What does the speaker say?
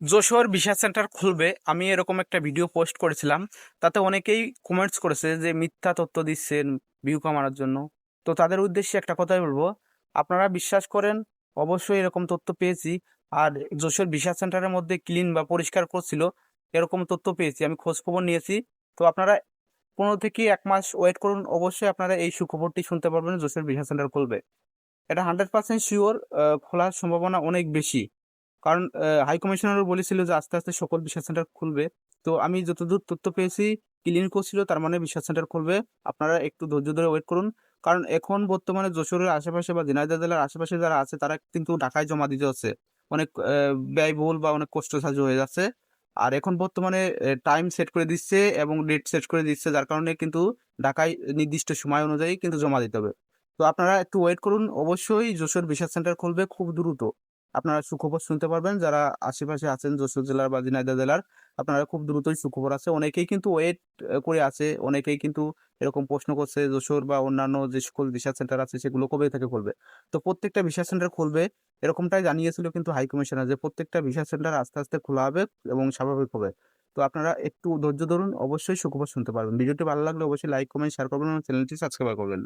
Jessore visa centre খুলবে, আমি এরকম একটা ভিডিও পোস্ট করেছিলাম। তাতে অনেকেই কমেন্টস করেছে যে মিথ্যা তথ্য দিচ্ছেন ভিউ কামানোর জন্য। তো তাদের উদ্দেশ্যে একটা কথাই বলবো, আপনারা বিশ্বাস করেন, অবশ্যই এরকম তথ্য পেয়েছি। আর যশোর ভিসা সেন্টারের মধ্যে ক্লিন বা পরিষ্কার করছিল, এরকম তথ্য পেয়েছি, আমি খোঁজ খবর নিয়েছি। তো আপনারা 15 থেকে 1 মাস ওয়েট করুন, অবশ্যই আপনারা এই সুখবরটি শুনতে পারবেন, যশোর ভিসা সেন্টার খুলবে। এটা 100% শিওর, খোলার সম্ভাবনা অনেক বেশি। কারণ হাই কমিশনারও বলেছিল যে আস্তে আস্তে সকল বিশ্বাস সেন্টার খুলবে। তো আমি যতদূর তথ্য পেয়েছি, ক্লিন করছিল, তার মানে বিশ্বাস সেন্টার খুলবে। আপনারা একটু ধৈর্য ধরে ওয়েট করুন। কারণ এখন বর্তমানে যশোরের আশেপাশে বা ঝিনাইদহ জেলার আশেপাশে যারা আছে তারা কিন্তু ঢাকায় জমা দিতে হচ্ছে। অনেক ব্যয়বহুল বা অনেক কষ্টসাধ্য হয়ে যাচ্ছে। আর এখন বর্তমানে টাইম সেট করে দিচ্ছে এবং ডেট সেট করে দিচ্ছে, যার কারণে কিন্তু ঢাকায় নির্দিষ্ট সময় অনুযায়ী কিন্তু জমা দিতে হবে। তো আপনারা একটু ওয়েট করুন, অবশ্যই যশোর ভিসা সেন্টার খুলবে খুব দ্রুত। আপনারা সুখবর শুনতে পারবেন যারা আশেপাশে আছেন যশোর জেলার বা ঝিনাইদহ জেলার। আপনারা খুব দ্রুতই সুখবর আছে, অনেকেই কিন্তু ওয়েট করে আছে, অনেকেই কিন্তু এরকম প্রশ্ন করছে যশোর বা অন্যান্য যে সকল ভিসা সেন্টার আছে সেগুলো কবে থেকে খুলবে। তো প্রত্যেকটা ভিসা সেন্টার খুলবে, এরকমটাই জানিয়েছিল কিন্তু হাই কমিশনার, যে প্রত্যেকটা ভিসা সেন্টার আস্তে আস্তে খোলা হবে এবং স্বাভাবিক হবে। তো আপনারা একটু ধৈর্য ধরুন, অবশ্যই সুখবর শুনতে পারবেন। ভিডিওটি ভালো লাগলে অবশ্যই লাইক কমেন্ট শেয়ার করবেন এবং চ্যানেলটি সাবস্ক্রাইব করবেন।